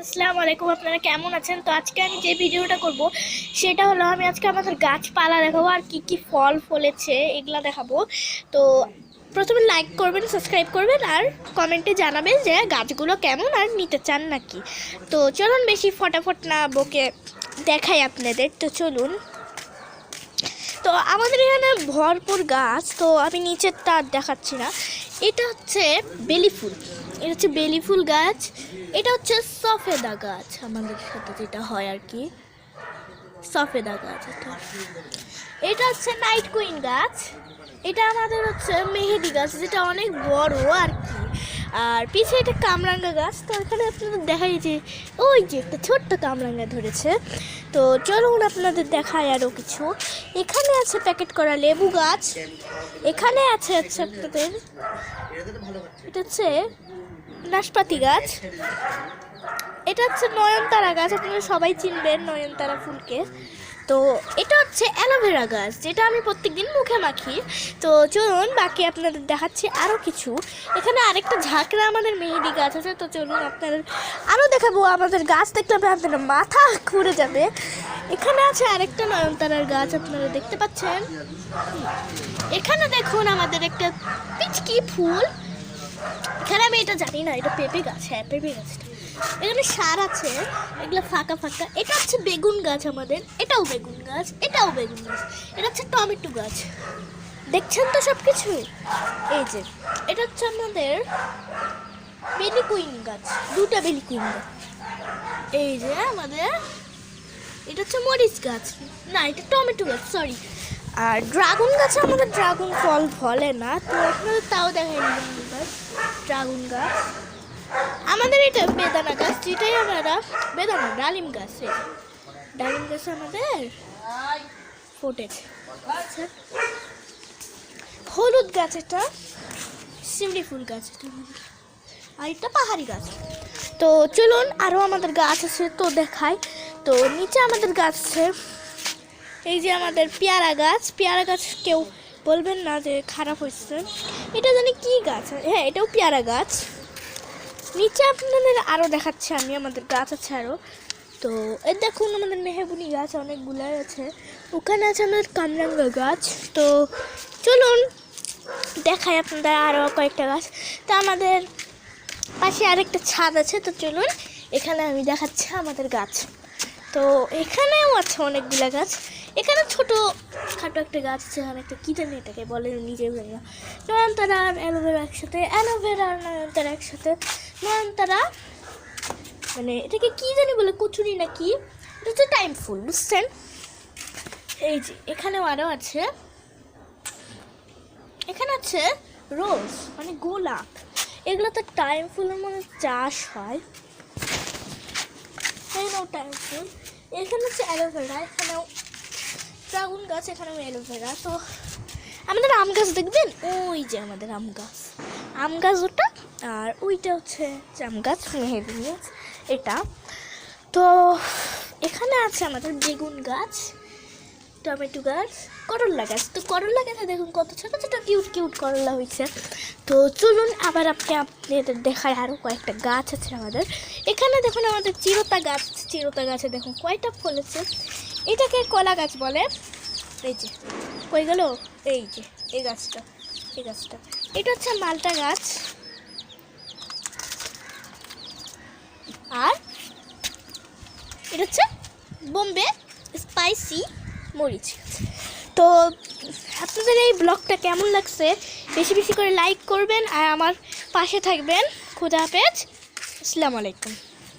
আসসালামু আলাইকুম। আপনারা কেমন আছেন? তো আজকে আমি যে ভিডিওটা করব সেটা হলো আমি আজকে আমাদের গাছপালা দেখাবো আর কি কি ফল ফলেছে এগুলা দেখাবো। তো প্রথমে লাইক করবেন, সাবস্ক্রাইব করবেন আর কমেন্টে জানাবেন যে গাছগুলো কেমন আর নিতে চান নাকি। তো চলুন বেশি ফটাফট না বকে দেখাই আপনাদের। তো চলুন। তো আমাদের এখানে ভরপুর গাছ, তো আমি নিচেরটা দেখাচ্ছি না। এটা হচ্ছে বেলি ফুল, এটা হচ্ছে বেলি ফুল গাছ। এটা হচ্ছে সফেদা গাছ, আমাদের সাথে যেটা হয় আর কি, সফেদা গাছ। এটা হচ্ছে নাইট কুইন গাছ। এটা আমাদের হচ্ছে মেহেদি গাছ, যেটা অনেক বড় আর কি। আর পিছে এটা কামরাঙ্গা গাছ। তো এখানে আপনাদের দেখাই যে ওই যে একটা ছোট্ট কামরাঙ্গা ধরেছে। তো চলুন আপনাদের দেখায় আরও কিছু। এখানে আছে প্যাকেট করা লেবু গাছ। এখানে আছে আপনাদের এটা হচ্ছে নাশপাতি গাছ। এটা হচ্ছে নয়নতারা গাছ, আপনারা সবাই চিনবেন নয়নতারা ফুলকে। তো এটা হচ্ছে অ্যালোভেরা গাছ, যেটা আমি প্রত্যেকদিন মুখে মাখি। তো চলুন বাকি আপনাদের দেখাচ্ছি আরও কিছু। এখানে আরেকটা ঝাঁকড়া আমাদের মেহেদি গাছ আছে। তো চলুন আপনাদের আরও দেখাবো। আমাদের গাছ দেখলে আপনাদের মাথা ঘুরে যাবে। এখানে আছে আরেকটা নয়নতারার গাছ, আপনারা দেখতে পাচ্ছেন। এখানে দেখুন আমাদের একটা পিচকি ফুল। এখানে আমি এটা জানি না, এটা পেঁপে গাছ। হ্যাঁ, পেঁপে গাছটা। এখানে সার আছে, এগুলো ফাঁকা ফাঁকা। এটা হচ্ছে বেগুন গাছ আমাদের। এটাও বেগুন গাছ, এটাও বেগুন গাছ। এটা হচ্ছে টমেটো গাছ। দেখছেন তো সব কিছু। এই যে এটা হচ্ছে আমাদের বেলি কুইন গাছ, দুটা বেলি কুইন গাছ। এই যে আমাদের এটা হচ্ছে মরিচ গাছ, না এটা টমেটো গাছ, সরি। আর ড্রাগন গাছে আমাদের ড্রাগন ফল ফলে না, তো আপনাদের তাও দেখাই ড্রাগন গাছ। আমাদের এটা বেদানা গাছ, যেটাই আমরা বেদানা ডালিম গাছ। ডালিম গাছ আমাদের ফুটেছে। হলুদ গাছ, এটা শিউলি ফুল গাছ, এটা আর এটা পাহাড়ি গাছ। তো চলুন আরও আমাদের গাছ আছে, তো দেখাই। তো নিচে আমাদের গাছ আছে এই যে আমাদের পেয়ারা গাছ। পেয়ারা গাছ কেউ বলবেন না যে খারাপ হয়েছে। এটা জানি কি গাছ, হ্যাঁ এটাও পেয়ারা গাছ। নিচে আপনাদের আরও দেখাচ্ছি আমি, আমাদের গাছ আছে আরও। তো এই দেখুন আমাদের মেহগুনি গাছ অনেকগুলাই আছে। ওখানে আছে আমাদের কামরাঙ্গা গাছ। তো চলুন দেখাই আপনাদের আরও কয়েকটা গাছ। তো আমাদের পাশে আরেকটা ছাদ আছে। তো চলুন এখানে আমি দেখাচ্ছি আমাদের গাছ। তো এখানেও আছে অনেকগুলো গাছ। এখানে ছোটো খাটো একটা গাছ আছে, এখানে একটা কী জানি এটাকে বলে, নিজে জানি না। নয়নতারা আর অ্যালোভেরা একসাথে, অ্যালোভেরা আর নয়নতারা একসাথে। নয়নতারা মানে এটাকে কী জানি বলে, কচুরি না কি। এটা হচ্ছে টাইম ফুল, বুঝছেন। এই যে এখানেও আরও আছে। এখানে আছে রোজ মানে গোলাপ। এগুলো তো টাইম ফুলের মধ্যে চাষ হয়। এখানেও টাইম ফুল। এখানে হচ্ছে অ্যালোভেরা। এখানেও ড্রাগন গাছ, এখানেও অ্যালোভেরা। তো আমাদের আম গাছ দেখবেন, ওই যে আমাদের আম গাছ, আম গাছ ওটা। আর ওইটা হচ্ছে জাম গাছ, মেহেদি গাছ এটা। তো এখানে আছে আমাদের বেগুন গাছ, টমেটো গাছ, করল্লা গাছ। তো করল্লা গাছে দেখুন কত ছোটো ছোটো কিউট কিউট করল্লা হয়েছে। তো চলুন আবার আপনাদের দেখায় আরও কয়েকটা গাছ আছে আমাদের। এখানে দেখুন আমাদের চিরতা গাছ। চিরতা গাছে দেখুন কয়টা ফলেছে। এটাকে কলা গাছ বলে। এই যে কই গেল, এই যে এই গাছটা, এই গাছটা। এটা হচ্ছে মালটা গাছ। আর এটা হচ্ছে বোম্বে স্পাইসি মরিচ। তো আপনাদের এই ব্লগটা কেমন লাগছে বেশি বেশি করে লাইক করবেন আর আমার পাশে থাকবেন। খুদা হাফেজ, আসসালামু আলাইকুম।